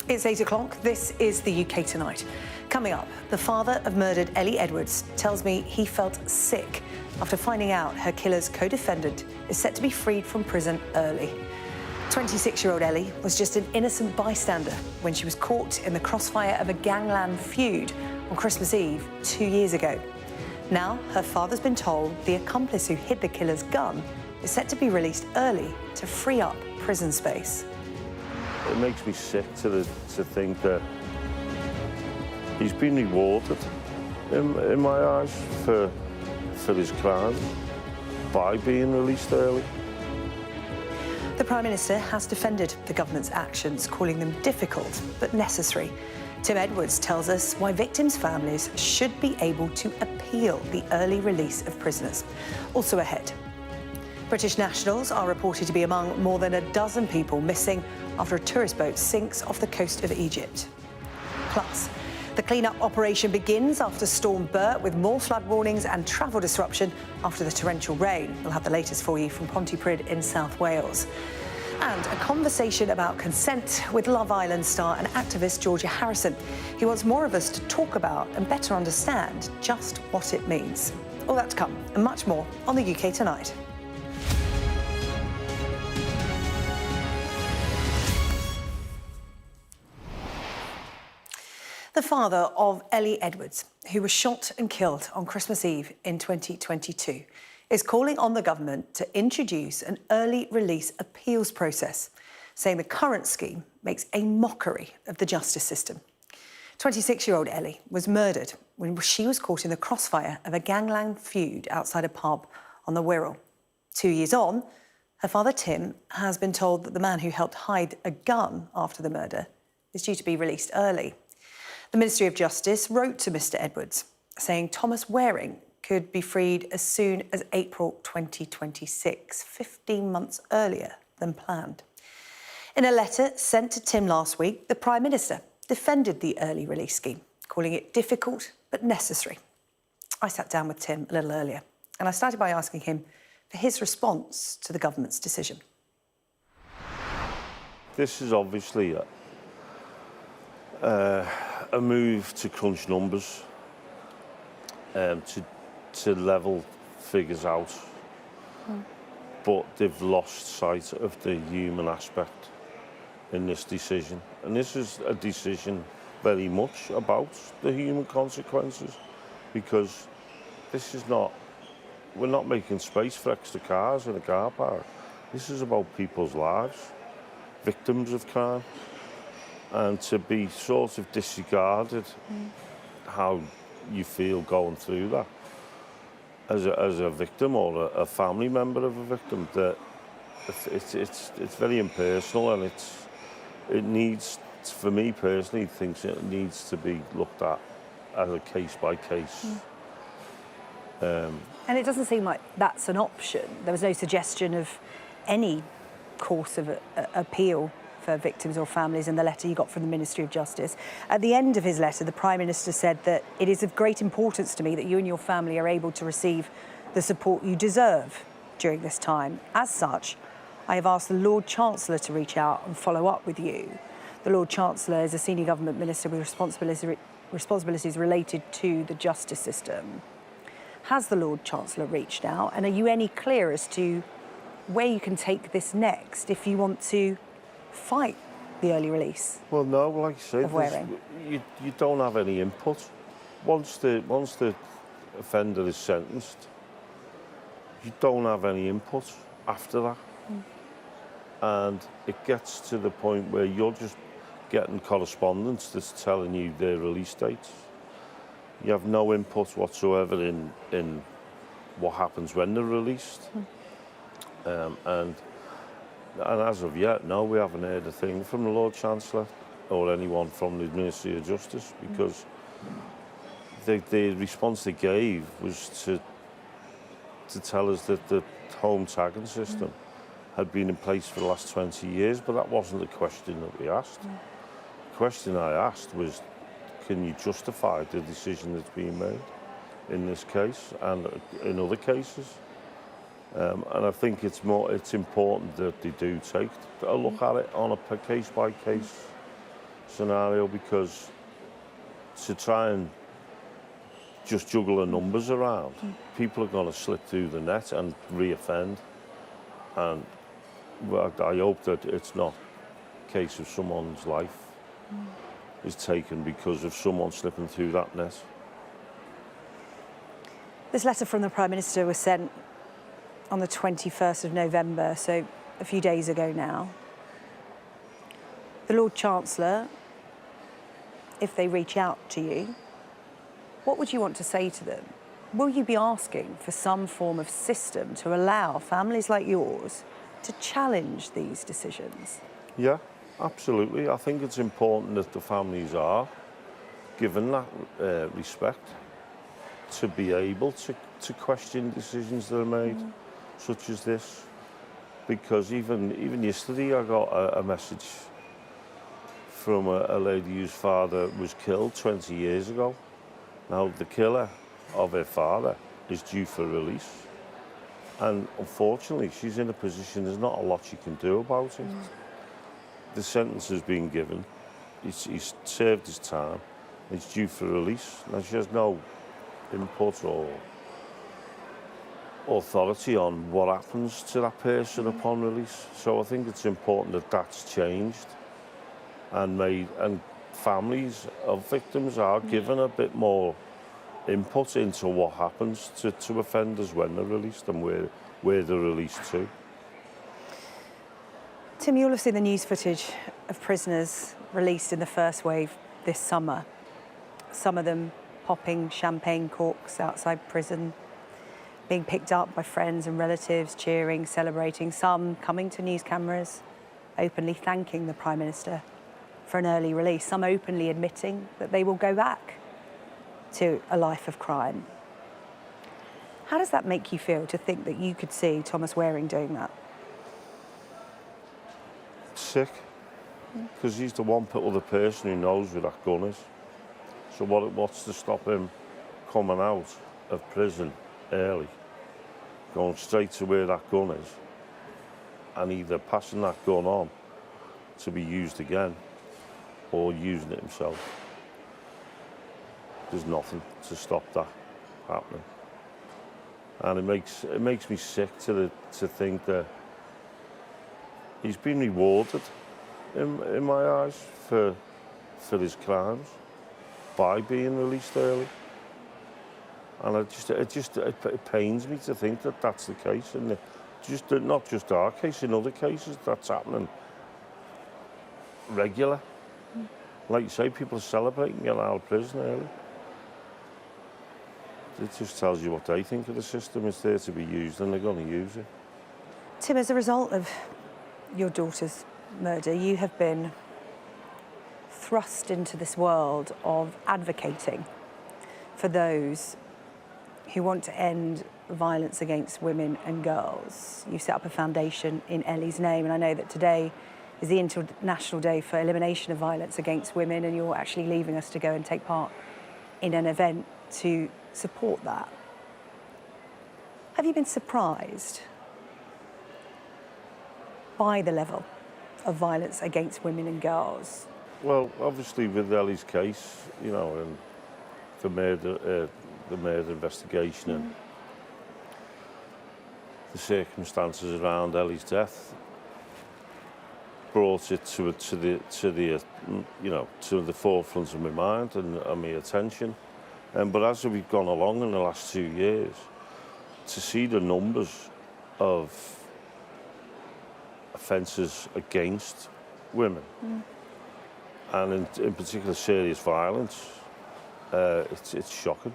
It's 8 o'clock. This is the UK Tonight. Coming up, the father of murdered Elle Edwards tells me he felt sick after finding out her killer's co-defendant is set to be freed from prison early. 26-year-old Elle was just an innocent bystander when she was caught in the crossfire of a gangland feud on Christmas Eve 2 years ago. Now, her father's been told the accomplice who hid the killer's gun is set to be released early to free up prison space. It makes me sick to think that he's been rewarded, in my eyes, for his crime by being released early. The Prime Minister has defended the government's actions, calling them difficult but necessary. Tim Edwards tells us why victims' families should be able to appeal the early release of prisoners. Also ahead, British nationals are reported to be among more than a dozen people missing after a tourist boat sinks off the coast of Egypt. Plus, the clean-up operation begins after Storm Bert, with more flood warnings and travel disruption after the torrential rain. We'll have the latest for you from Pontypridd in South Wales. And a conversation about consent with Love Island star and activist Georgia Harrison. He wants more of us to talk about and better understand just what it means. All that to come and much more on the UK Tonight. The father of Elle Edwards, who was shot and killed on Christmas Eve in 2022, is calling on the government to introduce an early release appeals process, saying the current scheme makes a mockery of the justice system. 26-year-old Elle was murdered when she was caught in the crossfire of a gangland feud outside a pub on the Wirral. 2 years on, her father Tim has been told that the man who helped hide a gun after the murder is due to be released early. The Ministry of Justice wrote to Mr Edwards, saying Thomas Waring could be freed as soon as April 2026, 15 months earlier than planned. In a letter sent to Tim last week, the Prime Minister defended the early release scheme, calling it difficult but necessary. I sat down with Tim a little earlier, and I started by asking him for his response to the government's decision. This is obviously a move to crunch numbers, to level figures out, but they've lost sight of the human aspect in this decision. And this is a decision very much about the human consequences, because this is not, we're not making space for extra cars in a car park. This is about people's lives, victims of crime. And to be sort of disregarded how you feel going through that as a victim or a family member of a victim, that it's very impersonal, and it needs, for me personally, thinks it needs to be looked at as a case by case. And it doesn't seem like that's an option. There was no suggestion of any course of appeal for victims or families in the letter you got from the Ministry of Justice. At the end of his letter, the Prime Minister said that it is of great importance to me that you and your family are able to receive the support you deserve during this time. As such, I have asked the Lord Chancellor to reach out and follow up with you. The Lord Chancellor is a senior government minister with responsibilities related to the justice system. Has the Lord Chancellor reached out, and are you any clear as to where you can take this next if you want to fight the early release? Well, no, like I say, you don't have any input. Once the offender is sentenced, you don't have any input after that. And it gets to the point where you're just getting correspondence that's telling you their release dates. You have no input whatsoever in what happens when they're released. And as of yet, no, we haven't heard a thing from the Lord Chancellor or anyone from the Ministry of Justice, because the response they gave was to tell us that the home tagging system had been in place for the last 20 years, but that wasn't the question that we asked. The question I asked was, can you justify the decision that's being made in this case and in other cases? And I think it's important that they do take a look at it on a case-by-case scenario, because to try and just juggle the numbers around, people are going to slip through the net and re-offend. And well, I hope that it's not a case of someone's life is taken because of someone slipping through that net. This letter from the Prime Minister was sent on the 21st of November, so a few days ago now. The Lord Chancellor, if they reach out to you, what would you want to say to them? Will you be asking for some form of system to allow families like yours to challenge these decisions? Yeah, absolutely. I think it's important that the families are given that respect to be able to question decisions that are made, such as this. Because even yesterday I got a message from a lady whose father was killed 20 years ago. Now, the killer of her father is due for release. And unfortunately, she's in a position, there's not a lot she can do about it. The sentence has been given. He's served his time. He's due for release. Now, she has no input or authority on what happens to that person upon release. So I think it's important that that's changed and families of victims are given a bit more input into what happens to offenders when they're released and where they're released to. Tim, you'll have seen the news footage of prisoners released in the first wave this summer. Some of them popping champagne corks outside prison, being picked up by friends and relatives, cheering, celebrating, some coming to news cameras, openly thanking the Prime Minister for an early release, some openly admitting that they will go back to a life of crime. How does that make you feel to think that you could see Thomas Waring doing that? Sick, because he's the one other person who knows where that gun is. So what's to stop him coming out of prison early, going straight to where that gun is, and either passing that gun on to be used again or using it himself? There's nothing to stop that happening. And it makes me sick to think that he's been rewarded in my eyes for his crimes by being released early. And it pains me to think that that's the case, and not just our case, in other cases that's happening regular. Like you say, people are celebrating getting out of prison early. It just tells you what they think of the system. It's there to be used, and they're going to use it. Tim, as a result of your daughter's murder, you have been thrust into this world of advocating for those who want to end violence against women and girls. You set up a foundation in Ellie's name, and I know that today is the International Day for Elimination of Violence Against Women, and you're actually leaving us to go and take part in an event to support that. Have you been surprised by the level of violence against women and girls? Well, obviously with Ellie's case, you know, and the murder investigation and the circumstances around Ellie's death brought it to the forefront of my mind and my attention. But as we've gone along in the last 2 years, to see the numbers of offences against women, and in particular serious violence, it's shocking.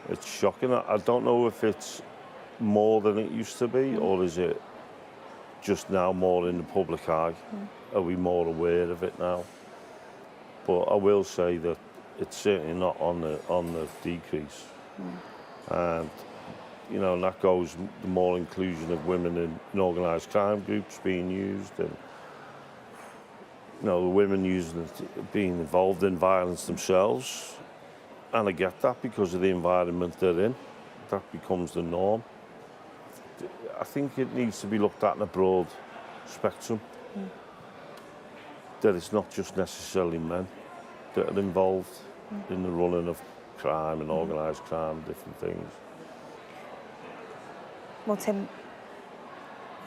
It's shocking. I don't know if it's more than it used to be, or is it just now more in the public eye? Are we more aware of it now? But I will say that it's certainly not on the decrease. And you know, and that goes the more inclusion of women in organised crime groups being used, and you know, the women using it, being involved in violence themselves. And I get that because of the environment they're in. That becomes the norm. I think it needs to be looked at in a broad spectrum. that it's not just necessarily men that are involved in the running of crime and organised crime, different things. Well, Tim,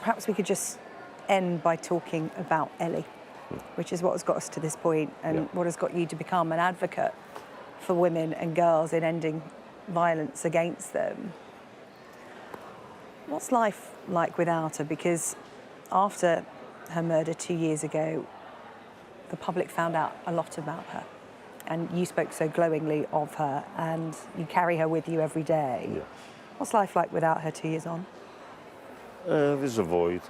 perhaps we could just end by talking about Ellie, which is what has got us to this point and what has got you to become an advocate for women and girls in ending violence against them. What's life like without her? Because after her murder 2 years ago, the public found out a lot about her. And you spoke so glowingly of her, and you carry her with you every day. Yeah. What's life like without her 2 years on? There's a void.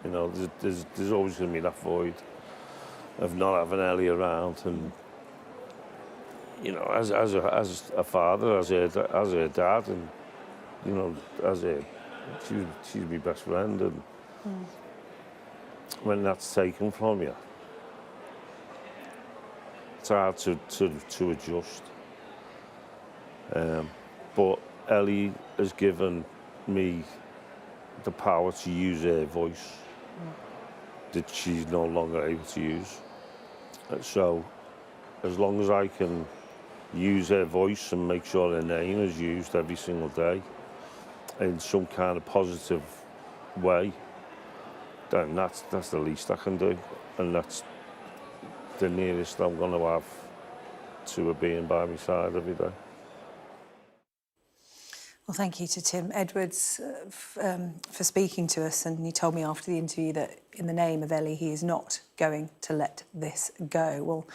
You know, there's always going to be that void of not having Ellie around, and you know, as a father, as her dad, and you know, she's my best friend, and when that's taken from you, it's hard to adjust. But Ellie has given me the power to use her voice that she's no longer able to use. So, as long as I can use her voice and make sure her name is used every single day in some kind of positive way, then that's the least I can do, and that's the nearest I'm going to have to her being by my side every day. Well, thank you to Tim Edwards for speaking to us, and he told me after the interview that in the name of Ellie, he is not going to let this go. Well,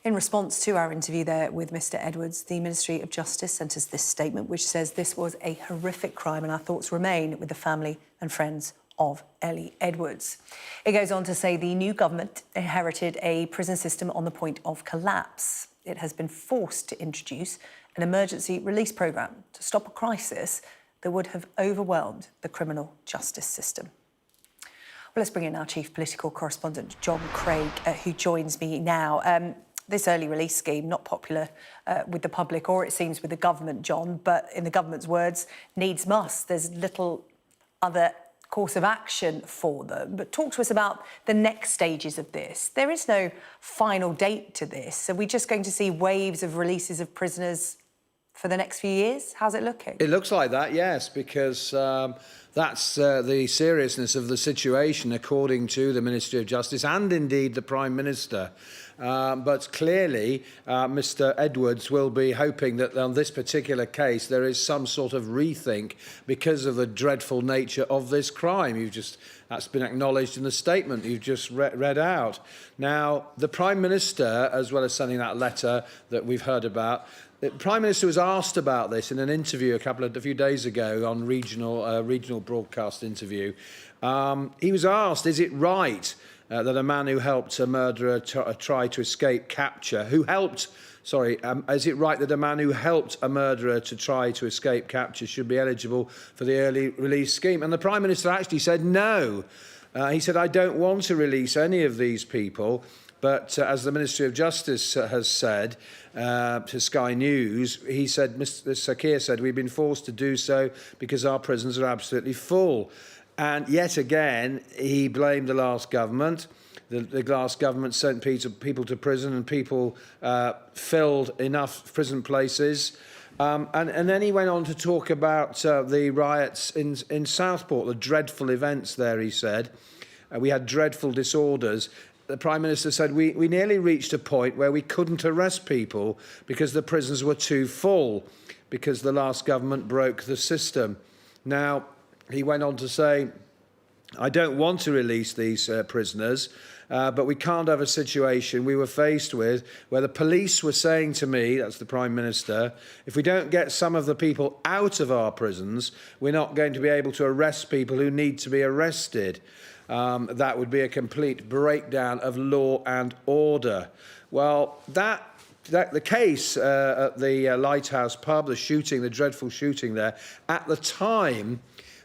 in response to our interview there with Mr Edwards, the Ministry of Justice sent us this statement which says this was a horrific crime and our thoughts remain with the family and friends of Elle Edwards. It goes on to say the new government inherited a prison system on the point of collapse. It has been forced to introduce an emergency release programme to stop a crisis that would have overwhelmed the criminal justice system. Well, let's bring in our chief political correspondent, John Craig, who joins me now. This early release scheme, not popular with the public, or it seems with the government, John, but in the government's words, needs must. There's little other course of action for them. But talk to us about the next stages of this. There is no final date to this. Are we just going to see waves of releases of prisoners for the next few years? How's it looking? It looks like that, yes, because that's the seriousness of the situation, according to the Ministry of Justice and indeed the Prime Minister. But clearly, Mr Edwards will be hoping that on this particular case there is some sort of rethink because of the dreadful nature of this crime. That's been acknowledged in the statement you've just read out. Now, the Prime Minister, as well as sending that letter that we've heard about, the Prime Minister was asked about this in an interview a few days ago on regional broadcast interview. He was asked, is it right that a man who helped a murderer try to escape capture, is it right that a man who helped a murderer to try to escape capture should be eligible for the early release scheme? And the Prime Minister actually said no. He said, I don't want to release any of these people. But as the Ministry of Justice has said to Sky News, he said, Mr Sakir said, we've been forced to do so because our prisons are absolutely full. And yet again, he blamed the last government. The last government sent people to prison and people filled enough prison places. And then he went on to talk about the riots in Southport, the dreadful events there, he said. We had dreadful disorders. The Prime Minister said we nearly reached a point where we couldn't arrest people because the prisons were too full, because the last government broke the system. Now, he went on to say, I don't want to release these prisoners, but we can't have a situation we were faced with where the police were saying to me, that's the Prime Minister, if we don't get some of the people out of our prisons, we're not going to be able to arrest people who need to be arrested. That would be a complete breakdown of law and order. Well, the case at the Lighthouse pub, the dreadful shooting there, at the time,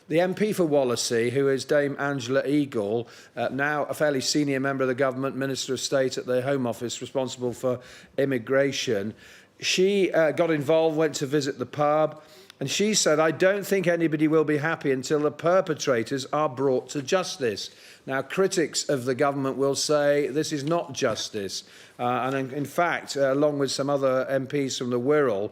the MP for Wallasey, who is Dame Angela Eagle, now a fairly senior member of the government, Minister of State at the Home Office, responsible for immigration, she got involved, went to visit the pub. And she said, "I don't think anybody will be happy until the perpetrators are brought to justice." Now, critics of the government will say this is not justice. And in fact, along with some other MPs from the Wirral,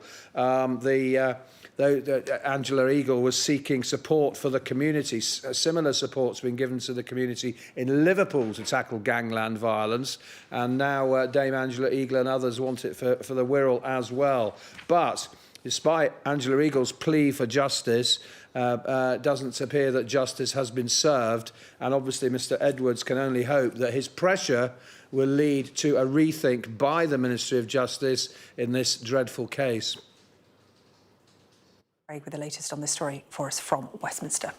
Angela Eagle was seeking support for the community. Similar support's been given to the community in Liverpool to tackle gangland violence. And now Dame Angela Eagle and others want it for the Wirral as well. But despite Angela Eagle's plea for justice, it doesn't appear that justice has been served. And obviously Mr Edwards can only hope that his pressure will lead to a rethink by the Ministry of Justice in this dreadful case. With the latest on this story for us from Westminster.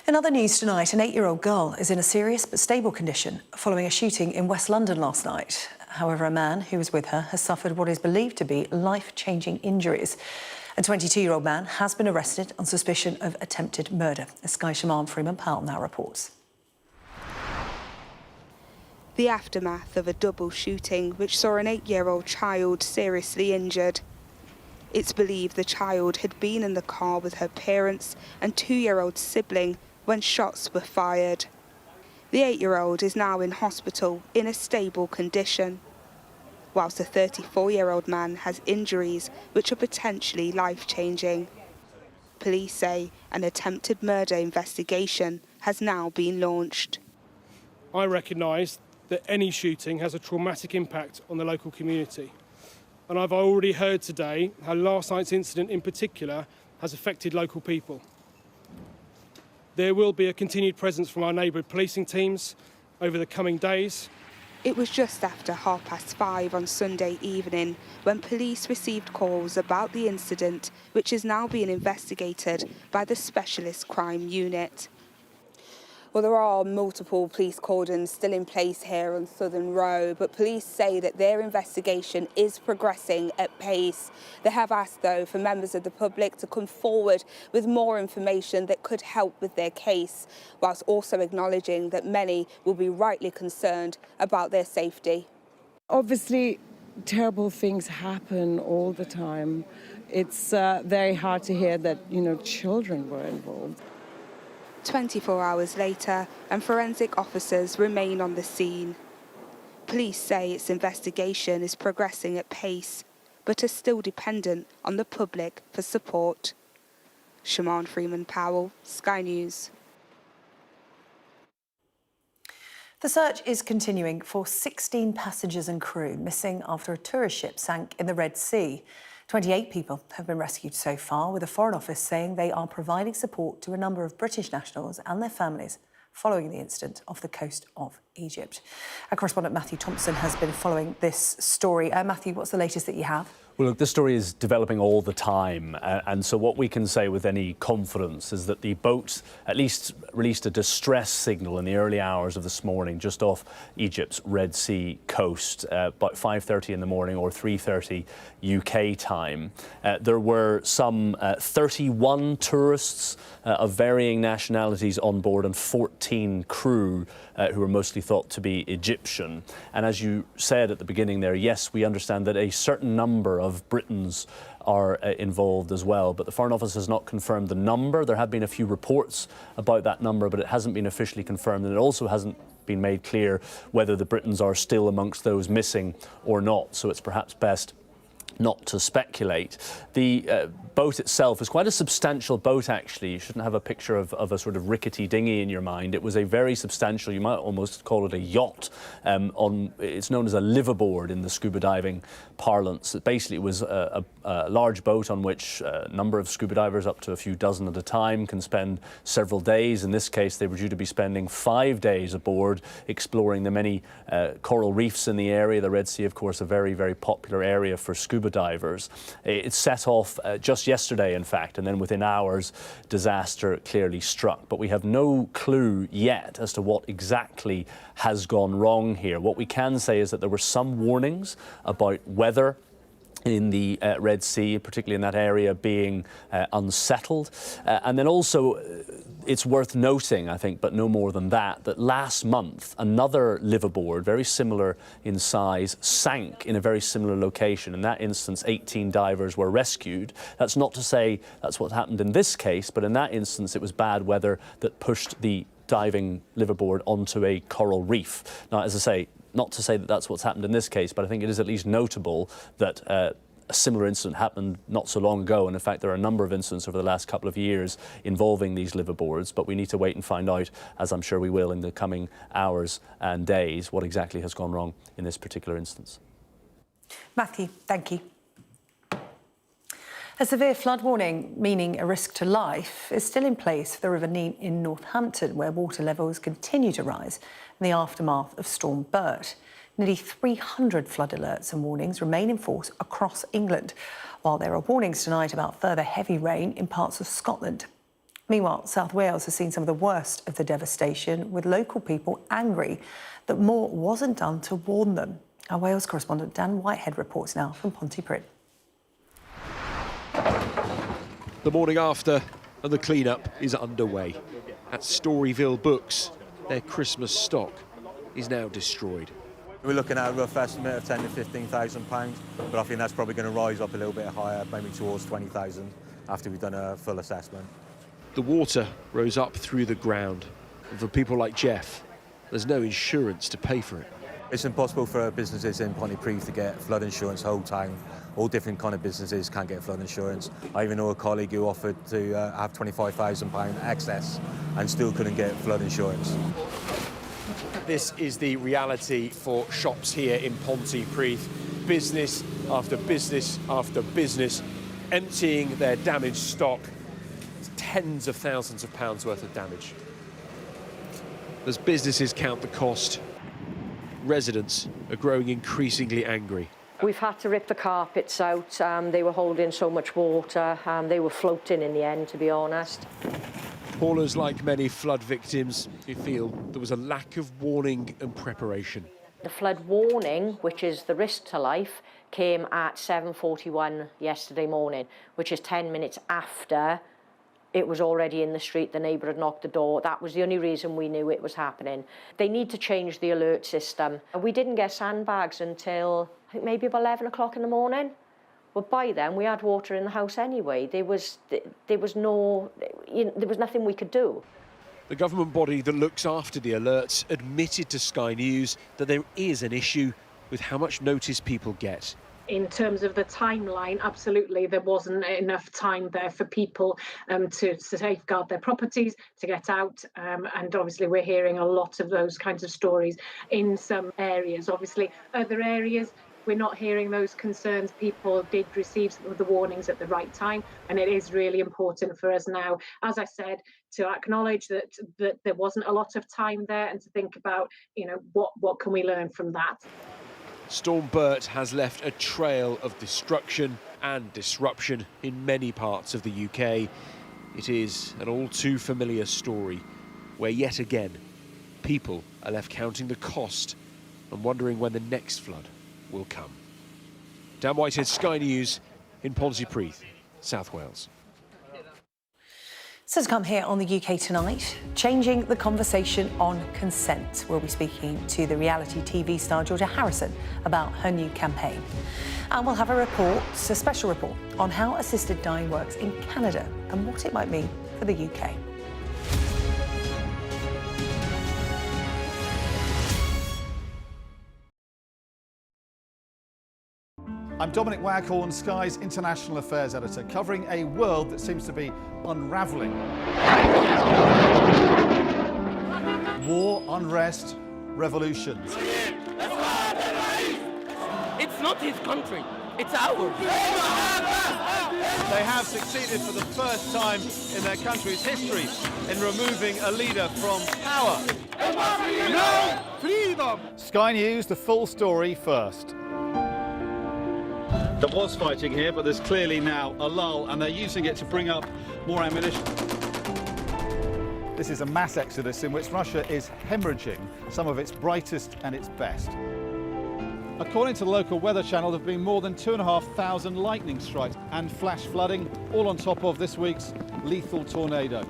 In other news tonight, an 8-year-old girl is in a serious but stable condition following a shooting in West London last night. However, a man who was with her has suffered what is believed to be life-changing injuries. A 22-year-old man has been arrested on suspicion of attempted murder. As Sky Shaman Freeman-Powell now reports. The aftermath of a double shooting which saw an 8-year-old child seriously injured. It's believed the child had been in the car with her parents and 2-year-old sibling when shots were fired. The 8-year-old is now in hospital in a stable condition, whilst a 34-year-old man has injuries which are potentially life-changing. Police say an attempted murder investigation has now been launched. I recognise that any shooting has a traumatic impact on the local community. And I've already heard today how last night's incident in particular has affected local people. There will be a continued presence from our neighbourhood policing teams over the coming days. It was just after 5:30 on Sunday evening when police received calls about the incident, which is now being investigated by the Specialist Crime Unit. Well, there are multiple police cordons still in place here on Southern Row, but police say that their investigation is progressing at pace. They have asked, though, for members of the public to come forward with more information that could help with their case, whilst also acknowledging that many will be rightly concerned about their safety. Obviously, terrible things happen all the time. It's very hard to hear that, children were involved. 24 hours later, and forensic officers remain on the scene. Police say its investigation is progressing at pace, but are still dependent on the public for support. Shaman Freeman-Powell, Sky News. The search is continuing for 16 passengers and crew missing after a tourist ship sank in the Red Sea. 28 people have been rescued so far, with the Foreign Office saying they are providing support to a number of British nationals and their families following the incident off the coast of Egypt. Our correspondent Matthew Thompson has been following this story. Matthew, what's the latest that you have? Well, look, this story is developing all the time, and so what we can say with any confidence is that the boat at least released a distress signal in the early hours of this morning just off Egypt's Red Sea coast, about 5:30 in the morning or 3:30 UK time. There were some 31 tourists of varying nationalities on board and 14 crew who were mostly thought to be Egyptian. And as you said at the beginning there, yes, we understand that a certain number of Britons are involved as well, but the Foreign Office has not confirmed the number. There have been a few reports about that number, but it hasn't been officially confirmed, and it also hasn't been made clear whether the Britons are still amongst those missing or not, so it's perhaps best not to speculate. The boat itself is quite a substantial boat, actually. You shouldn't have a picture of a sort of rickety dinghy in your mind. It was a very substantial, you might almost call it a yacht. It's known as a liveaboard in the scuba diving parlance. Basically, it was a large boat on which a number of scuba divers, up to a few dozen at a time, can spend several days. In this case, they were due to be spending 5 days aboard, exploring the many coral reefs in the area. The Red Sea, of course, a very, very popular area for scuba divers. It set off just yesterday, in fact, and then within hours, disaster clearly struck. But we have no clue yet as to what exactly has gone wrong here. What we can say is that there were some warnings about weather in the Red Sea, particularly in that area, being unsettled. And then also, it's worth noting, I think, but no more than that, that last month another liveaboard, very similar in size, sank in a very similar location. In that instance, 18 divers were rescued. That's not to say that's what happened in this case, but in that instance it was bad weather that pushed the diving liveaboard onto a coral reef. Now, as I say, not to say that that's what's happened in this case, but I think it is at least notable that a similar incident happened not so long ago. And in fact, there are a number of incidents over the last couple of years involving these liveaboards, but we need to wait and find out, as I'm sure we will in the coming hours and days, what exactly has gone wrong in this particular instance. Matthew, thank you. A severe flood warning, meaning a risk to life, is still in place for the River Nene in Northampton, where water levels continue to rise in the aftermath of Storm Bert. Nearly 300 flood alerts and warnings remain in force across England, while there are warnings tonight about further heavy rain in parts of Scotland. Meanwhile, South Wales has seen some of the worst of the devastation, with local people angry that more wasn't done to warn them. Our Wales correspondent Dan Whitehead reports now from Pontypridd. The morning after and the clean-up is underway. At Storyville Books, their Christmas stock is now destroyed. We're looking at a rough estimate of £10,000 to £15,000, but I think that's probably going to rise up a little bit higher, maybe towards 20,000 after we've done a full assessment. The water rose up through the ground, and for people like Jeff, there's no insurance to pay for it. It's impossible for businesses in Pontypridd to get flood insurance whole time. All different kind of businesses can't get flood insurance. I even know a colleague who offered to have £25,000 excess and still couldn't get flood insurance. This is the reality for shops here in Pontypridd. Business after business after business emptying their damaged stock. It's tens of thousands of pounds worth of damage. As businesses count the cost, residents are growing increasingly angry. We've had to rip the carpets out. They were holding so much water. They were floating in the end, to be honest. Paula's like many flood victims who feel there was a lack of warning and preparation. The flood warning, which is the risk to life, came at 7:41 yesterday morning, which is 10 minutes after it was already in the street. The neighbour had knocked the door. That was the only reason we knew it was happening. They need to change the alert system. We didn't get sandbags until I think maybe about 11 o'clock in the morning. But by then we had water in the house anyway. There was nothing we could do. The government body that looks after the alerts admitted to Sky News that there is an issue with how much notice people get. In terms of the timeline, absolutely, there wasn't enough time there for people to safeguard their properties, to get out. And obviously, we're hearing a lot of those kinds of stories in some areas. Obviously, other areas, we're not hearing those concerns. People did receive some of the warnings at the right time. And it is really important for us now, as I said, to acknowledge that there wasn't a lot of time there and to think about, what can we learn from that? Storm Bert has left a trail of destruction and disruption in many parts of the UK. It is an all too familiar story where yet again people are left counting the cost and wondering when the next flood will come. Dan Whitehead, Sky News in Pontypridd, South Wales. So to come here on the UK Tonight, changing the conversation on consent. We'll be speaking to the reality TV star Georgia Harrison about her new campaign. And we'll have a special report on how assisted dying works in Canada and what it might mean for the UK. I'm Dominic Waghorn, Sky's International Affairs Editor, covering a world that seems to be unravelling. War, unrest, revolutions. It's not his country, it's ours. They have succeeded for the first time in their country's history in removing a leader from power. No freedom! Sky News, the full story first. There was fighting here, but there's clearly now a lull, and they're using it to bring up more ammunition. This is a mass exodus in which Russia is hemorrhaging some of its brightest and its best. According to the local weather channel, there have been more than 2,500 lightning strikes and flash flooding, all on top of this week's lethal tornado.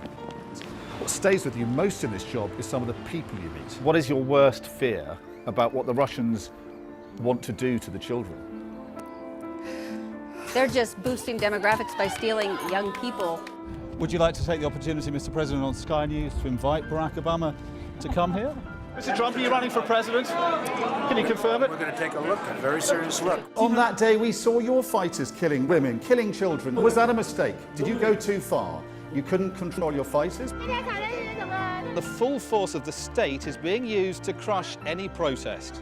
What stays with you most in this job is some of the people you meet. What is your worst fear about what the Russians want to do to the children? They're just boosting demographics by stealing young people. Would you like to take the opportunity, Mr. President, on Sky News to invite Barack Obama to come here? Mr. Trump, are you running for president? Can you confirm it? We're going to take a look, a very serious look. On that day, we saw your fighters killing women, killing children. Was that a mistake? Did you go too far? You couldn't control your fighters? The full force of the state is being used to crush any protest.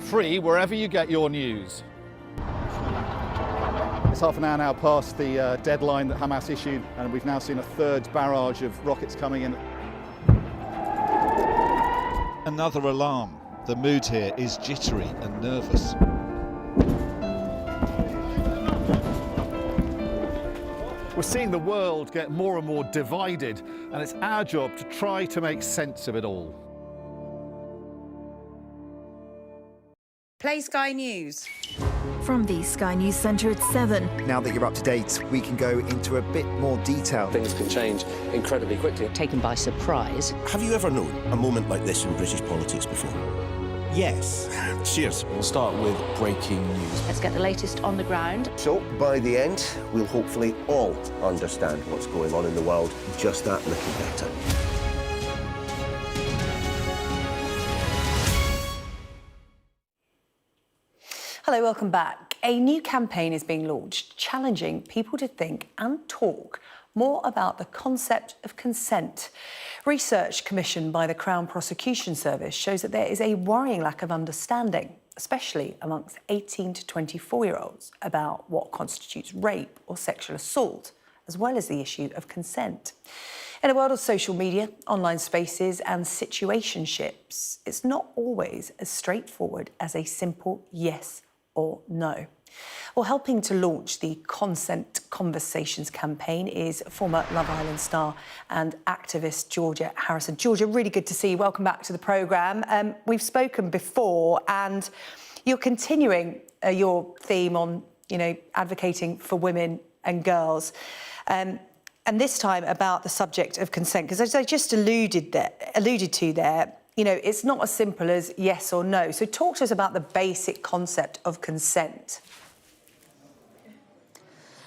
Free wherever you get your news. It's half an hour now past the deadline that Hamas issued, and we've now seen a third barrage of rockets coming in. Another alarm. The mood here is jittery and nervous. We're seeing the world get more and more divided, and it's our job to try to make sense of it all. Play Sky News. From the Sky News Centre at 7. Now that you're up to date, we can go into a bit more detail. Things can change incredibly quickly. Taken by surprise. Have you ever known a moment like this in British politics before? Yes. Cheers. We'll start with breaking news. Let's get the latest on the ground. So, by the end, we'll hopefully all understand what's going on in the world just that little better. Hello, welcome back. A new campaign is being launched challenging people to think and talk more about the concept of consent. Research commissioned by the Crown Prosecution Service shows that there is a worrying lack of understanding, especially amongst 18 to 24-year-olds, about what constitutes rape or sexual assault, as well as the issue of consent. In a world of social media, online spaces and situationships, it's not always as straightforward as a simple yes or no. Well, helping to launch the Consent Conversations campaign is former Love Island star and activist Georgia Harrison. Georgia, really good to see you. Welcome back to the programme. We've spoken before, and you're continuing your theme on, advocating for women and girls. And this time about the subject of consent, because as I just alluded to there, it's not as simple as yes or no. So talk to us about the basic concept of consent.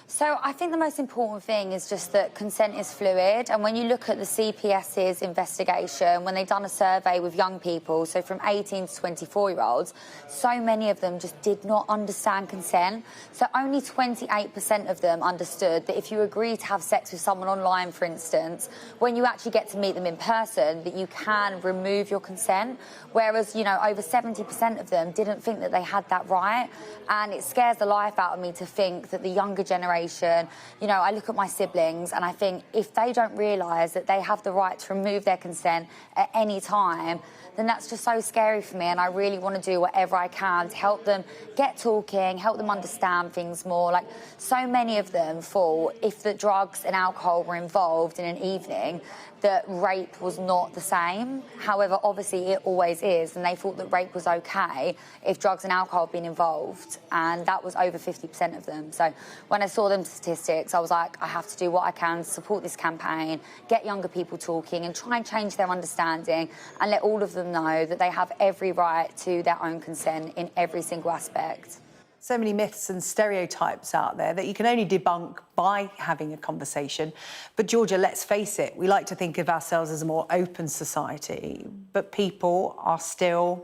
So I think the most important thing is just that consent is fluid. And when you look at the CPS's investigation, when they've done a survey with young people, so from 18 to 24-year-olds, so many of them just did not understand consent. So only 28% of them understood that if you agree to have sex with someone online, for instance, when you actually get to meet them in person, that you can remove your consent. Whereas, over 70% of them didn't think that they had that right. And it scares the life out of me to think that the younger generation, I look at my siblings and I think if they don't realise that they have the right to remove their consent at any time, then that's just so scary for me, and I really want to do whatever I can to help them get talking, help them understand things more. Like, so many of them thought if the drugs and alcohol were involved in an evening, that rape was not the same. However, obviously it always is, and they thought that rape was okay if drugs and alcohol had been involved, and that was over 50% of them. So when I saw them statistics, I was like, I have to do what I can to support this campaign, get younger people talking and try and change their understanding and let all of them know that they have every right to their own consent in every single aspect. So many myths and stereotypes out there that you can only debunk by having a conversation. But Georgia, let's face it, we like to think of ourselves as a more open society, but people are still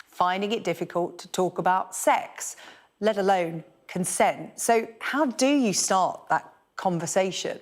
finding it difficult to talk about sex, let alone consent. So how do you start that conversation?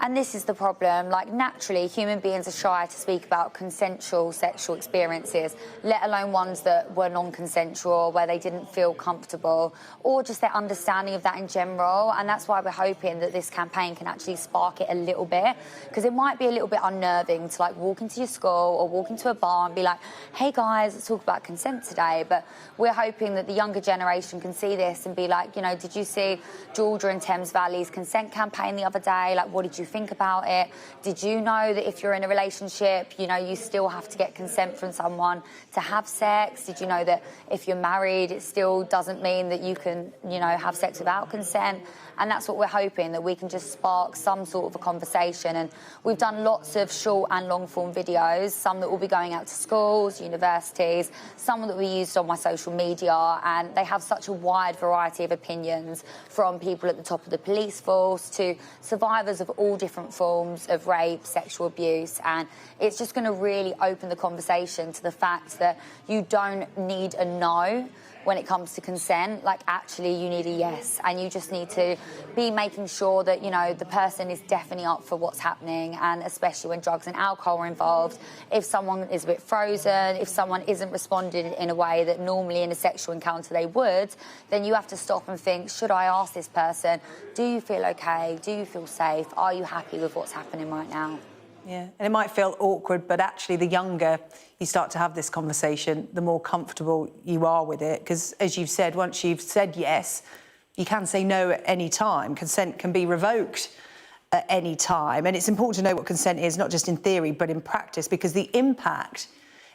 And this is the problem. Like, naturally, human beings are shy to speak about consensual sexual experiences, let alone ones that were non-consensual, where they didn't feel comfortable, or just their understanding of that in general. And that's why we're hoping that this campaign can actually spark it a little bit, because it might be a little bit unnerving to, walk into your school or walk into a bar and be like, hey, guys, let's talk about consent today. But we're hoping that the younger generation can see this and be like, did you see Georgia and Thames Valley's consent campaign the other day? Like, what did you think about it? Did you know that if you're in a relationship, you know, you still have to get consent from someone to have sex? Did you know that if you're married, it still doesn't mean that you can, you know, have sex without consent? And that's what we're hoping, that we can just spark some sort of a conversation. And we've done lots of short and long form videos, some that will be going out to schools, universities, some that will be used on my social media, and they have such a wide variety of opinions, from people at the top of the police force to survivors of all different forms of rape, sexual abuse. And it's just going to really open the conversation to the fact that you don't need a no when it comes to consent. Like, actually, you need a yes, and you just need to be making sure that, you know, the person is definitely up for what's happening. And especially when drugs and alcohol are involved, if someone is a bit frozen, if someone isn't responding in a way that normally in a sexual encounter they would, then you have to stop and think, should I ask this person, do you feel okay? Do you feel safe? Are you happy with what's happening right now? Yeah, and it might feel awkward, but actually the younger you start to have this conversation, the more comfortable you are with it. Because, as you've said, once you've said yes, you can say no at any time. Consent can be revoked at any time. And it's important to know what consent is, not just in theory, but in practice, because the impact,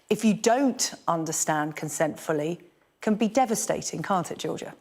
if you don't understand consent fully, can be devastating, can't it, Georgia?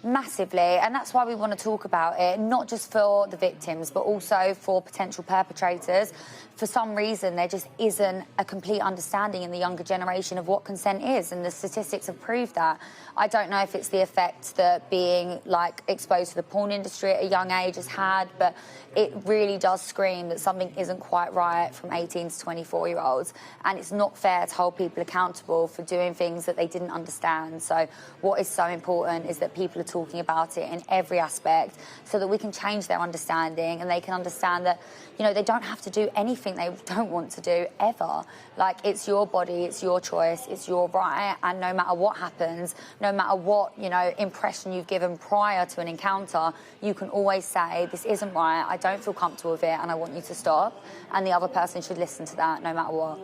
Massively, and that's why we want to talk about it, not just for the victims, but also for potential perpetrators. For some reason, there just isn't a complete understanding in the younger generation of what consent is, and the statistics have proved that. I don't know if it's the effect that being, like, exposed to the porn industry at a young age has had, but it really does scream that something isn't quite right from 18 to 24-year-olds, and it's not fair to hold people accountable for doing things that they didn't understand. So what is so important is that people are talking about it in every aspect, so that we can change their understanding, and they can understand that, you know, they don't have to do anything they don't want to do ever. Like, it's your body, it's your choice, it's your right, and no matter what happens, no matter what, you know, impression you've given prior to an encounter, you can always say, this isn't right, I don't feel comfortable with it, and I want you to stop. And the other person should listen to that no matter what.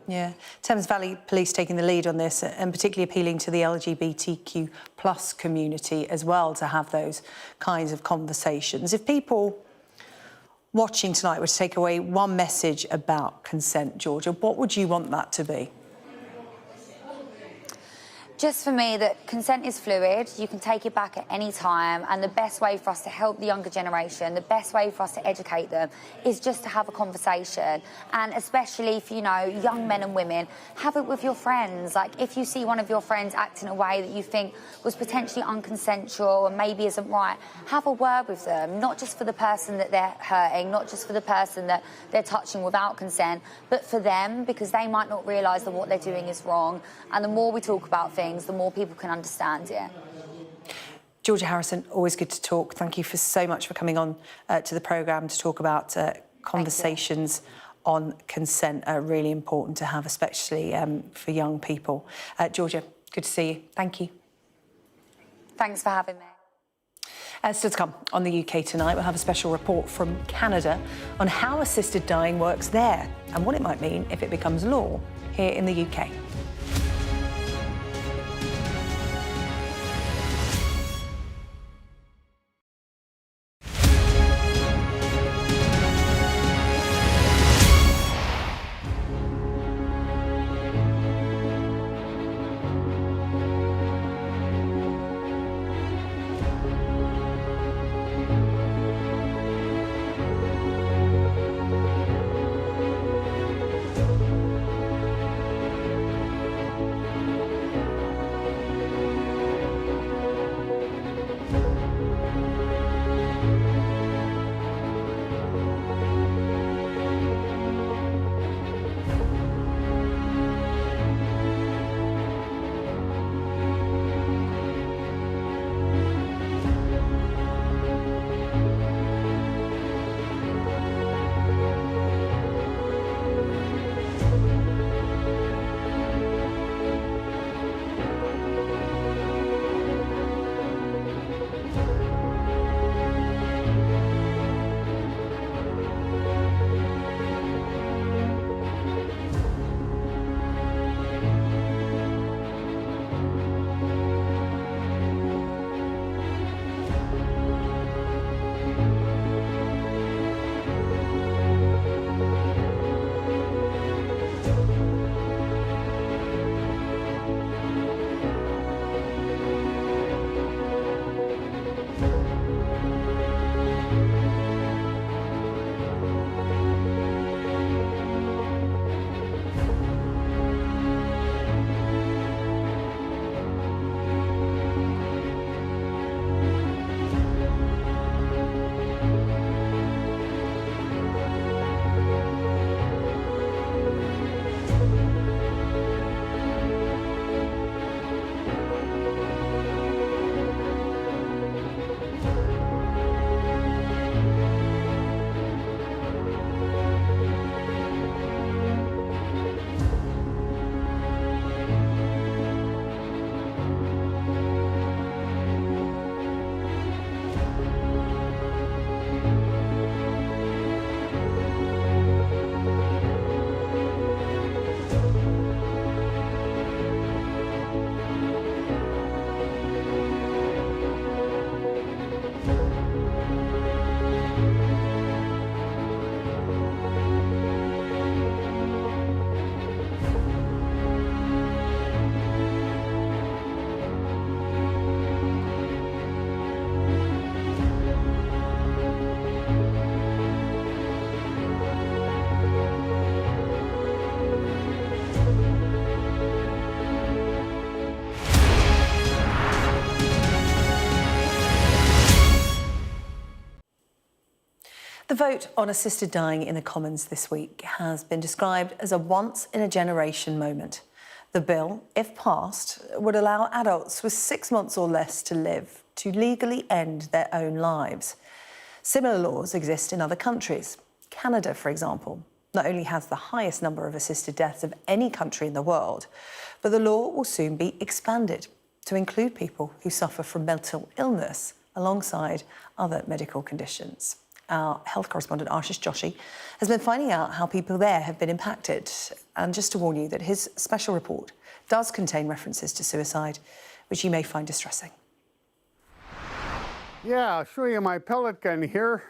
Yeah, Thames Valley Police taking the lead on this, and particularly appealing to the LGBTQ plus community as well to have those kinds of conversations. If people watching tonight were to take away one message about consent, Georgia, what would you want that to be? Just for me, that consent is fluid, you can take it back at any time, and the best way for us to help the younger generation, the best way for us to educate them is just to have a conversation. And especially for, you know, young men and women, have it with your friends. Like, if you see one of your friends act in a way that you think was potentially unconsensual and maybe isn't right, have a word with them, not just for the person that they're hurting, not just for the person that they're touching without consent, but for them, because they might not realise that what they're doing is wrong. And the more we talk about things, the more people can understand it. Georgia Harrison, always good to talk. Thank you so much for coming on to the programme to talk about conversations on consent. Really important to have, especially for young people. Georgia, good to see you. Thank you. Thanks for having me. Still to come on the UK tonight, we'll have a special report from Canada on how assisted dying works there and what it might mean if it becomes law here in the UK. vote on assisted dying in the Commons this week has been described as a once-in-a-generation moment. The bill, if passed, would allow adults with 6 months or less to live to legally end their own lives. Similar laws exist in other countries. Canada, for example, not only has the highest number of assisted deaths of any country in the world, but the law will soon be expanded to include people who suffer from mental illness alongside other medical conditions. Our health correspondent, Ashish Joshi, has been finding out how people there have been impacted. And just to warn you that his special report does contain references to suicide, which you may find distressing. Yeah, I'll show you my pellet gun here.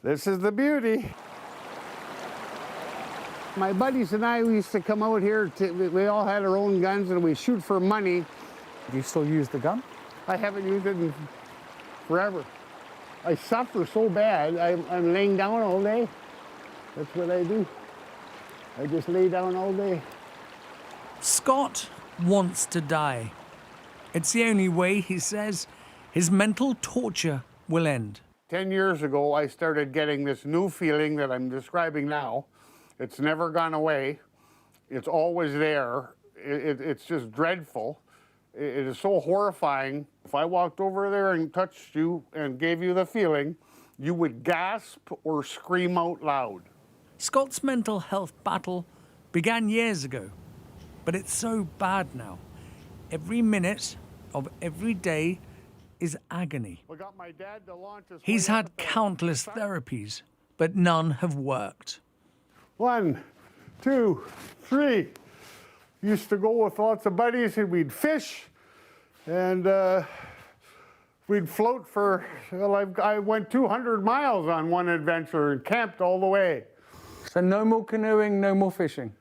This is the beauty. My buddies and I, we used to come out here, we all had our own guns and we shoot for money. Do you still use the gun? I haven't used it in forever. I suffer so bad, I'm laying down all day. That's what I do. I just lay down all day. Scott wants to die. It's the only way, he says, his mental torture will end. 10 years ago, I started getting this new feeling that I'm describing now. It's never gone away. It's always there. It's just dreadful. It is so horrifying. If I walked over there and touched you and gave you the feeling, you would gasp or scream out loud. Scott's mental health battle began years ago, but it's so bad now. Every minute of every day is agony. He's had countless therapies, but none have worked. 1, 2, 3. Used to go with lots of buddies and we'd fish and we'd float for, well, I went 200 miles on one adventure and camped all the way. So no more canoeing, no more fishing?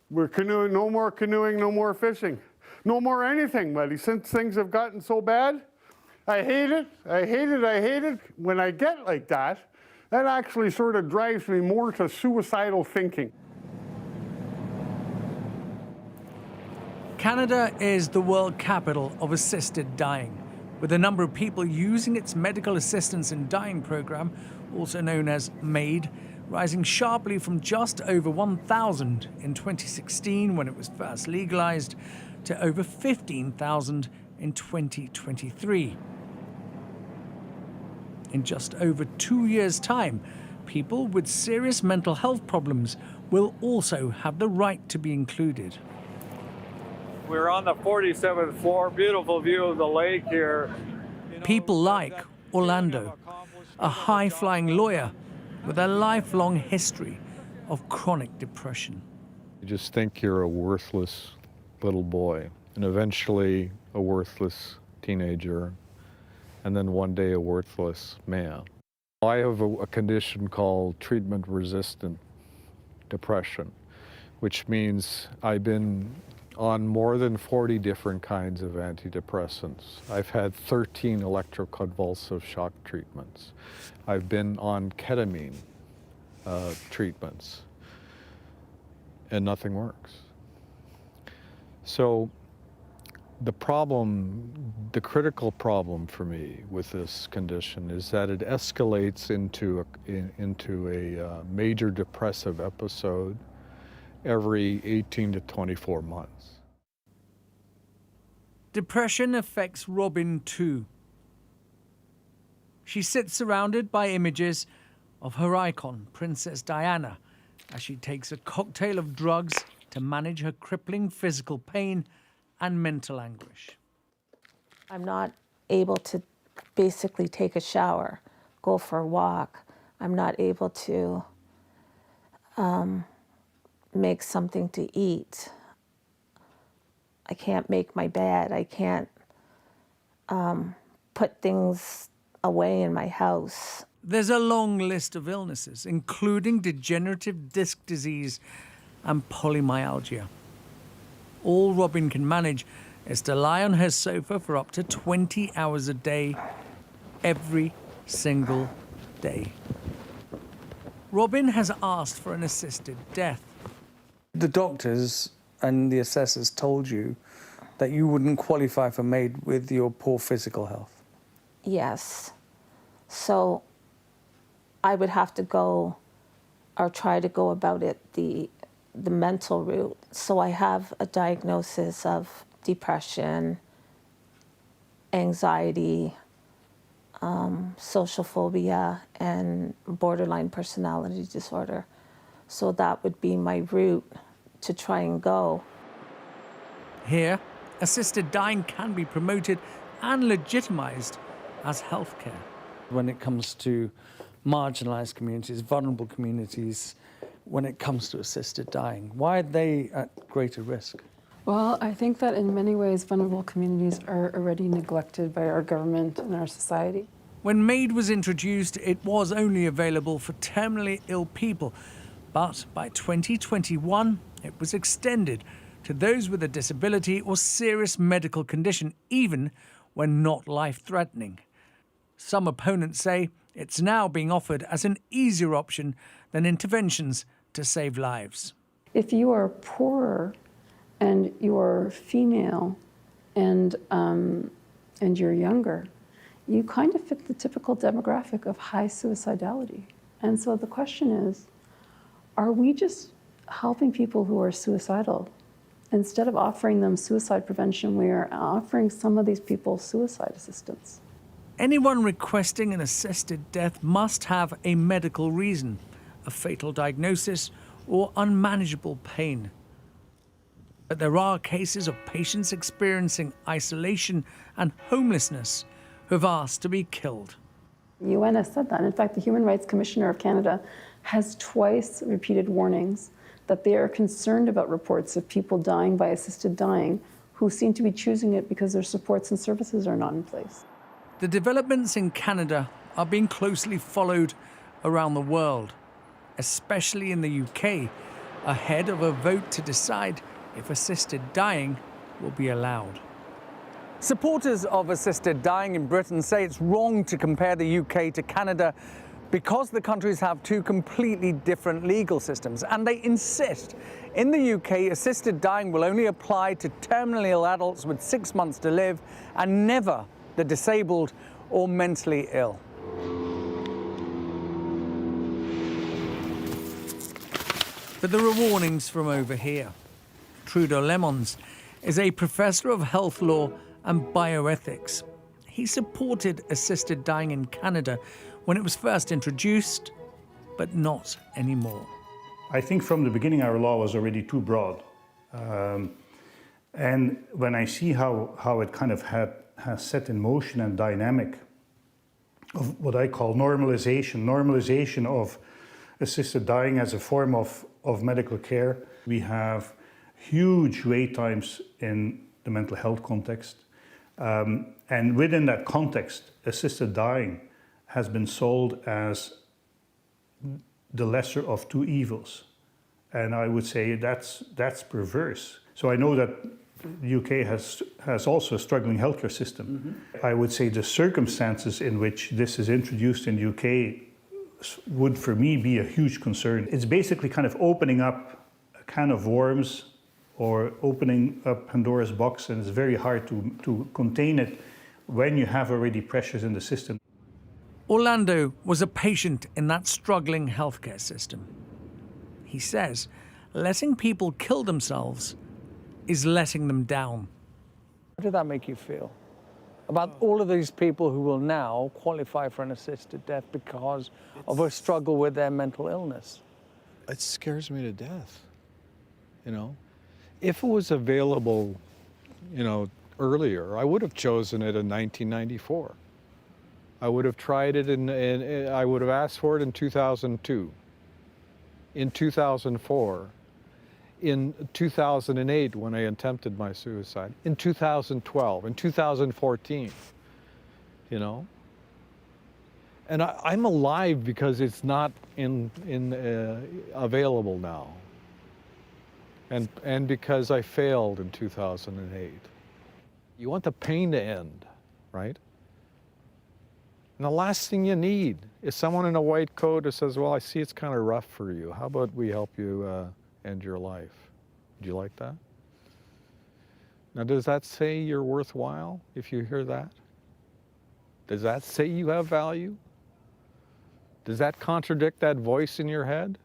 We're canoeing, no more canoeing, no more fishing. No more anything, buddy. Since things have gotten so bad, I hate it, I hate it, I hate it. When I get like that actually sort of drives me more to suicidal thinking. Canada is the world capital of assisted dying, with the number of people using its medical assistance in dying program, also known as MAID, rising sharply from just over 1,000 in 2016 when it was first legalized to over 15,000 in 2023. In just over 2 years' time, people with serious mental health problems will also have the right to be included. We're on the 47th floor, beautiful view of the lake here. People like Orlando, a high-flying lawyer with a lifelong history of chronic depression. You just think you're a worthless little boy, and eventually a worthless teenager, and then one day a worthless man. I have a condition called treatment-resistant depression, which means I've been on more than 40 different kinds of antidepressants. I've had 13 electroconvulsive shock treatments. I've been on ketamine treatments, and nothing works. So the critical problem for me with this condition is that it escalates into a major depressive episode every 18 to 24 months. Depression affects Robin too. She sits surrounded by images of her icon, Princess Diana, as she takes a cocktail of drugs to manage her crippling physical pain and mental anguish. I'm not able to basically take a shower, go for a walk. I'm not able to make something to eat. I can't make my bed. I can't put things away in my house. There's a long list of illnesses, including degenerative disc disease and polymyalgia. All Robin can manage is to lie on her sofa for up to 20 hours a day, every single day. Robin has asked for an assisted death. The doctors and the assessors told you that you wouldn't qualify for MAID with your poor physical health. Yes. So I would have to go or try to go about it the mental route. So I have a diagnosis of depression, anxiety, social phobia, and borderline personality disorder. So that would be my route to try and go. Here, assisted dying can be promoted and legitimised as healthcare. When it comes to marginalised communities, vulnerable communities, when it comes to assisted dying, why are they at greater risk? Well, I think that in many ways, vulnerable communities are already neglected by our government and our society. When MAID was introduced, it was only available for terminally ill people. But by 2021, it was extended to those with a disability or serious medical condition, even when not life-threatening. Some opponents say it's now being offered as an easier option than interventions to save lives. If you are poorer and you're female and you're younger, you kind of fit the typical demographic of high suicidality. And so the question is, are we just helping people who are suicidal? Instead of offering them suicide prevention, we are offering some of these people suicide assistance. Anyone requesting an assisted death must have a medical reason, a fatal diagnosis, or unmanageable pain. But there are cases of patients experiencing isolation and homelessness who have asked to be killed. The UN has said that. In fact, the Human Rights Commissioner of Canada has twice repeated warnings that they are concerned about reports of people dying by assisted dying who seem to be choosing it because their supports and services are not in place. The developments in Canada are being closely followed around the world, especially in the UK, ahead of a vote to decide if assisted dying will be allowed. Supporters of assisted dying in Britain say it's wrong to compare the UK to Canada because the countries have two completely different legal systems, and they insist in the UK assisted dying will only apply to terminally ill adults with 6 months to live and never the disabled or mentally ill. But there are warnings from over here. Trudeau Lemons is a professor of health law and bioethics. He supported assisted dying in Canada when it was first introduced, but not anymore. I think from the beginning our law was already too broad. And when I see how it kind of has set in motion and dynamic of what I call normalization of assisted dying as a form of medical care. We have huge wait times in the mental health context. And within that context, assisted dying has been sold as the lesser of two evils. And I would say that's perverse. So I know that the UK has also a struggling healthcare system. I would say the circumstances in which this is introduced in the UK would, for me, be a huge concern. It's basically kind of opening up a can of worms or opening up Pandora's box, and it's very hard to contain it when you have already pressures in the system. Orlando was a patient in that struggling healthcare system. He says letting people kill themselves is letting them down. How did that make you feel? About all of these people who will now qualify for an assisted death because of a struggle with their mental illness? It scares me to death, you know? If it was available, you know, earlier, I would have chosen it in 1994. I would have tried it I would have asked for it in 2002, in 2004, in 2008 when I attempted my suicide, in 2012, in 2014, you know? And I'm alive because it's not available now. And because I failed in 2008. You want the pain to end, right? And the last thing you need is someone in a white coat who says, well, I see it's kind of rough for you. How about we help you end your life? Would you like that? Now, does that say you're worthwhile if you hear that? Does that say you have value? Does that contradict that voice in your head?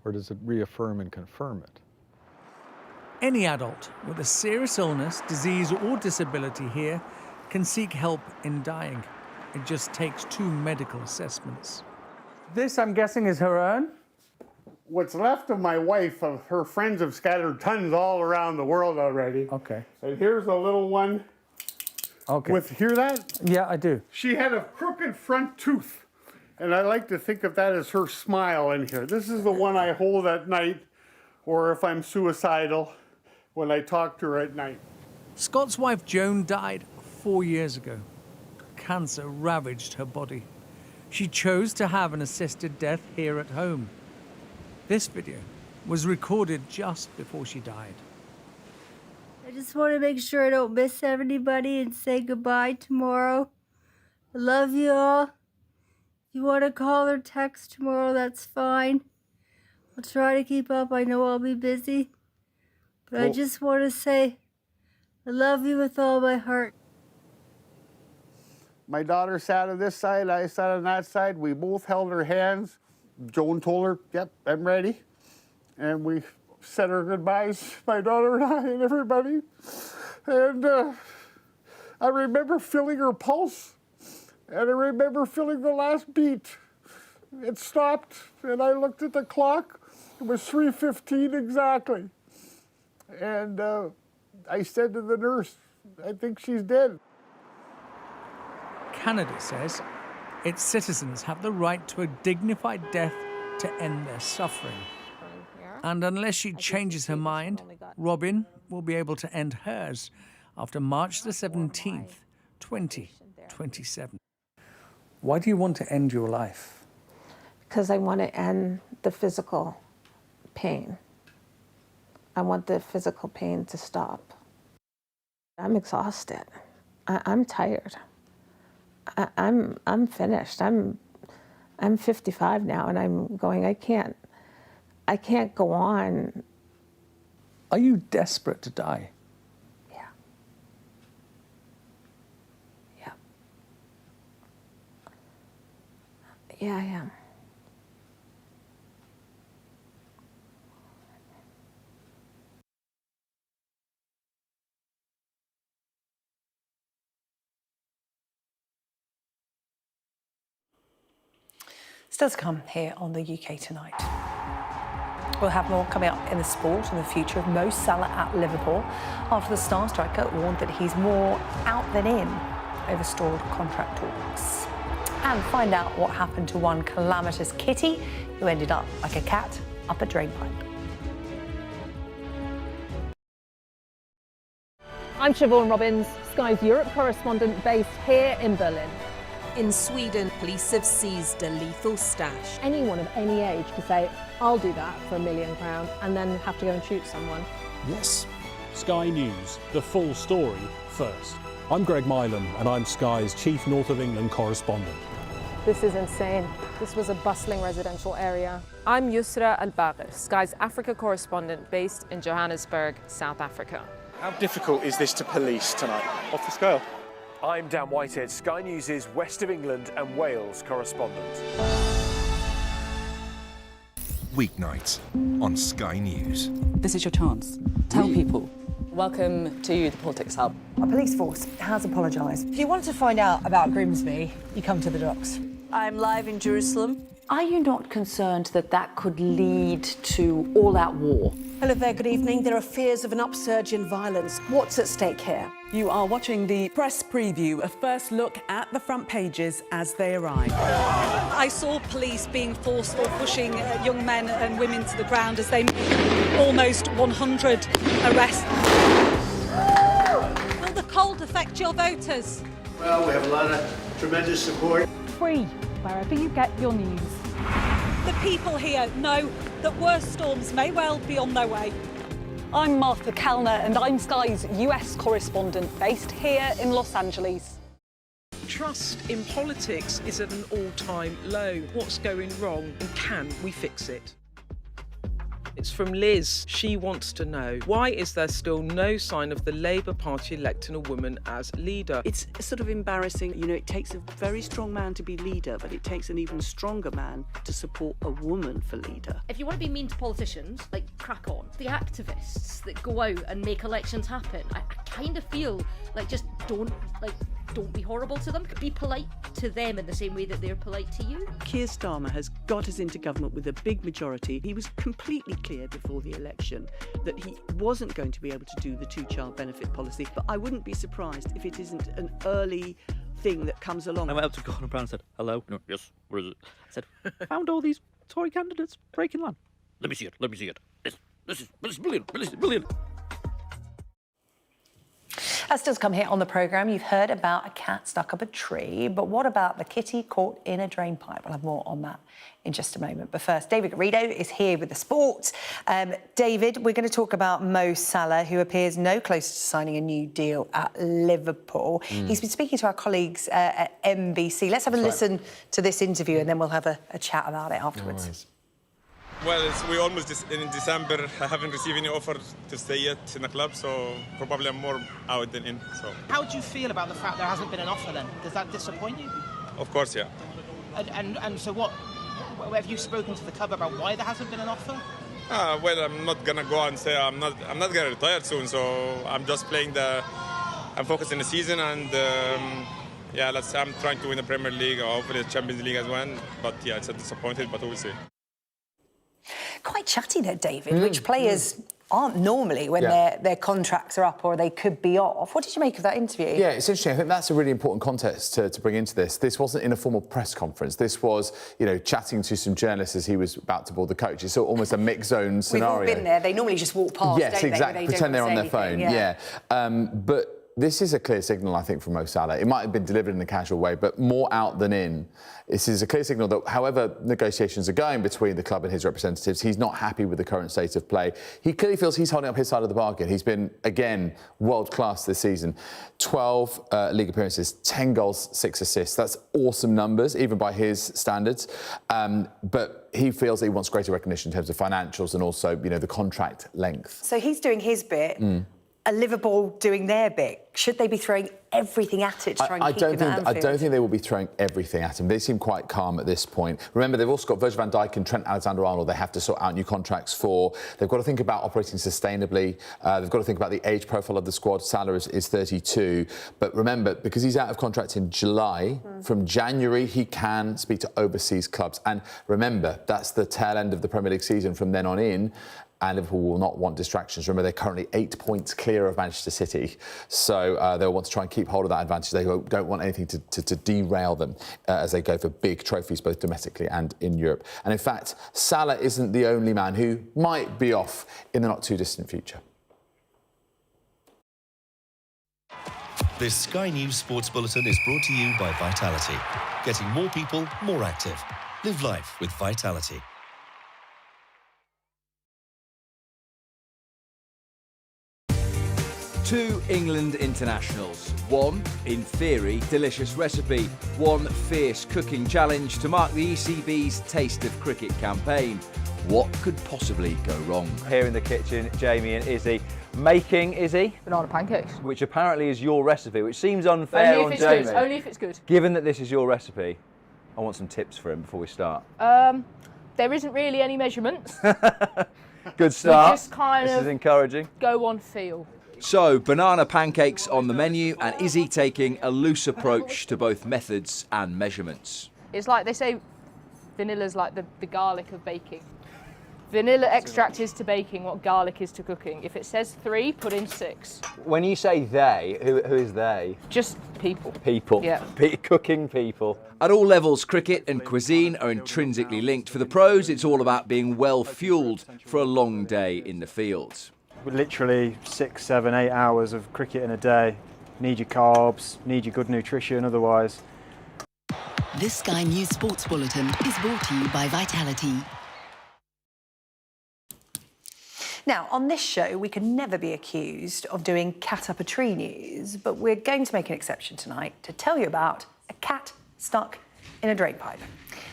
Or does it reaffirm and confirm it? Any adult with a serious illness, disease or disability here can seek help in dying. It just takes 2 medical assessments. This, I'm guessing, is her urn? What's left of my wife, of her friends have scattered tons all around the world already. Okay. And here's a little one. Okay. Hear that? Yeah, I do. She had a crooked front tooth. And I like to think of that as her smile in here. This is the one I hold at night, or if I'm suicidal, when I talk to her at night. Scott's wife Joan died 4 years ago. Cancer ravaged her body. She chose to have an assisted death here at home. This video was recorded just before she died. I just want to make sure I don't miss anybody and say goodbye tomorrow. I love you all. If you want to call or text tomorrow, that's fine. I'll try to keep up. I know I'll be busy. But I just want to say I love you with all my heart. My daughter sat on this side, I sat on that side. We both held her hands. Joan told her, yep, I'm ready. And we said our goodbyes, my daughter and I and everybody. And I remember feeling her pulse. And I remember feeling the last beat. It stopped, and I looked at the clock. It was 3:15 exactly. And I said to the nurse, I think she's dead. Canada says its citizens have the right to a dignified death to end their suffering. And unless she changes her mind, Robin will be able to end hers after March the 17th, 2027. Why do you want to end your life? Because I want to end the physical pain. I want the physical pain to stop. I'm exhausted. I'm tired. I'm finished. I'm 55 now, and I'm going, I can't go on. Are you desperate to die? Yeah. Yeah. Yeah, I am. Still to come here on the UK Tonight. We'll have more coming up in the sport and the future of Mo Salah at Liverpool after the star striker warned that he's more out than in over stalled contract talks. And find out what happened to one calamitous kitty who ended up like a cat up a drainpipe. I'm Siobhan Robbins, Sky's Europe correspondent based here in Berlin. In Sweden, police have seized a lethal stash. Anyone of any age could say, I'll do that for £1 million and then have to go and shoot someone. Yes. Sky News, the full story first. I'm Greg Milam and I'm Sky's Chief North of England correspondent. This is insane. This was a bustling residential area. I'm Yusra Al-Bagher, Sky's Africa correspondent based in Johannesburg, South Africa. How difficult is this to police tonight? Off the scale. I'm Dan Whitehead, Sky News' West of England and Wales correspondent. Weeknights on Sky News. This is your chance. Tell people. Welcome to the Politics Hub. A police force has apologised. If you want to find out about Grimsby, you come to the docks. I'm live in Jerusalem. Are you not concerned that that could lead to all-out war? Hello there, good evening. There are fears of an upsurge in violence. What's at stake here? You are watching the press preview, a first look at the front pages as they arrive. I saw police being forceful, pushing young men and women to the ground as they made almost 100 arrests. Will the cold affect your voters? Well, we have a lot of tremendous support. Free, wherever you get your news. The people here know that worse storms may well be on their way. I'm Martha Kellner and I'm Sky's US correspondent based here in Los Angeles. Trust in politics is at an all-time low. What's going wrong and can we fix it? It's from Liz. She wants to know, why is there still no sign of the Labour Party electing a woman as leader? It's sort of embarrassing. You know, it takes a very strong man to be leader, but it takes an even stronger man to support a woman for leader. If you want to be mean to politicians, like, crack on. The activists that go out and make elections happen, I kind of feel like just don't be horrible to them. Be polite to them in the same way that they're polite to you. Keir Starmer has got us into government with a big majority. He was completely clear before the election that he wasn't going to be able to do the two-child benefit policy, but I wouldn't be surprised if it isn't an early thing that comes along. I went up to Gordon Brown and said, hello? No, yes, where is it? I said, found all these Tory candidates breaking land. Let me see it, let me see it. This is brilliant, brilliant. As does come here on the programme, you've heard about a cat stuck up a tree, but what about the kitty caught in a drain pipe? We'll have more on that in just a moment. But first, David Garrido is here with the sport. David, we're going to talk about Mo Salah, who appears no closer to signing a new deal at Liverpool. He's been speaking to our colleagues at NBC. Let's have a listen to this interview and then we'll have a chat about it afterwards. Well, we're almost in December. I haven't received any offer to stay yet in the club, so probably I'm more out than in. So. How do you feel about the fact there hasn't been an offer then? Does that disappoint you? Of course, yeah. And so what? Have you spoken to the club about why there hasn't been an offer? Well, I'm not gonna go and say I'm not gonna retire soon. So I'm just playing I'm focused in the season, and yeah, I'm trying to win the Premier League or hopefully the Champions League as well. But yeah, it's a disappointed, but we'll see. Quite chatty there, David, which players aren't normally when their contracts are up or they could be off. What did you make of that interview? Yeah, it's interesting. I think that's a really important context to bring into this. This wasn't in a formal press conference. This was, chatting to some journalists as he was about to board the coach. It's almost a mixed zone scenario. We've all been there. They normally just walk past, yes, don't exactly. they? Pretend they're on their phone. Yeah. But this is a clear signal, I think, from Mo Salah. It might have been delivered in a casual way, but more out than in. This is a clear signal that however negotiations are going between the club and his representatives, he's not happy with the current state of play. He clearly feels he's holding up his side of the bargain. He's been, again, world-class this season. 12 league appearances, 10 goals, 6 assists. That's awesome numbers, even by his standards. But he feels that he wants greater recognition in terms of financials and also, the contract length. So he's doing his bit. Are Liverpool doing their bit? Should they be throwing everything at it to try and keep him at Anfield? I don't think they will be throwing everything at him. They seem quite calm at this point. Remember, they've also got Virgil van Dijk and Trent Alexander-Arnold they have to sort out new contracts for. They've got to think about operating sustainably. They've got to think about the age profile of the squad. Salah is 32. But remember, because he's out of contract in July, from January he can speak to overseas clubs. And remember, that's the tail end of the Premier League season from then on in. And Liverpool will not want distractions. Remember, they're currently 8 points clear of Manchester City. So they'll want to try and keep hold of that advantage. They don't want anything to derail them as they go for big trophies, both domestically and in Europe. And in fact, Salah isn't the only man who might be off in the not-too-distant future. This Sky News Sports Bulletin is brought to you by Vitality. Getting more people more active. Live life with Vitality. Two England internationals. One, in theory, delicious recipe. One fierce cooking challenge to mark the ECB's Taste of Cricket campaign. What could possibly go wrong? Here in the kitchen, Jamie and Izzy making, Izzy? Banana pancakes. Which apparently is your recipe, which seems unfair on Jamie. Only if it's good. Given that this is your recipe, I want some tips for him before we start. There isn't really any measurements. Good start. Just kind this of is encouraging. Go on feel. So, banana pancakes on the menu and Izzy taking a loose approach to both methods and measurements. It's like they say vanilla's like the garlic of baking. Vanilla extract is to baking what garlic is to cooking. If it says 3, put in 6. When you say they, who is they? Just people. People. Yeah. Cooking people. At all levels, cricket and cuisine are intrinsically linked. For the pros, it's all about being well fueled for a long day in the fields. Literally 6, 7, 8 hours of cricket in a day. Need your carbs, need your good nutrition otherwise. This Sky News Sports Bulletin is brought to you by Vitality. Now, on this show, we can never be accused of doing cat up a tree news, but we're going to make an exception tonight to tell you about a cat stuck in a drain pipe.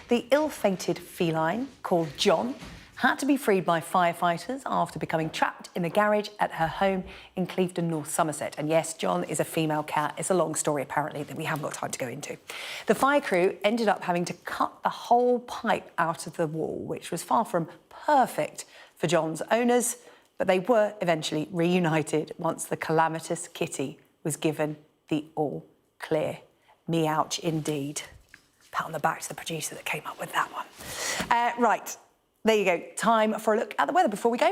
The ill-fated feline, called John, had to be freed by firefighters after becoming trapped in the garage at her home in Clevedon, North Somerset. And yes, John is a female cat. It's a long story, apparently, that we haven't got time to go into. The fire crew ended up having to cut the whole pipe out of the wall, which was far from perfect for John's owners, but they were eventually reunited once the calamitous kitty was given the all clear. Me ouch indeed. Pat on the back to the producer that came up with that one. Right, there you go. Time for a look at the weather before we go.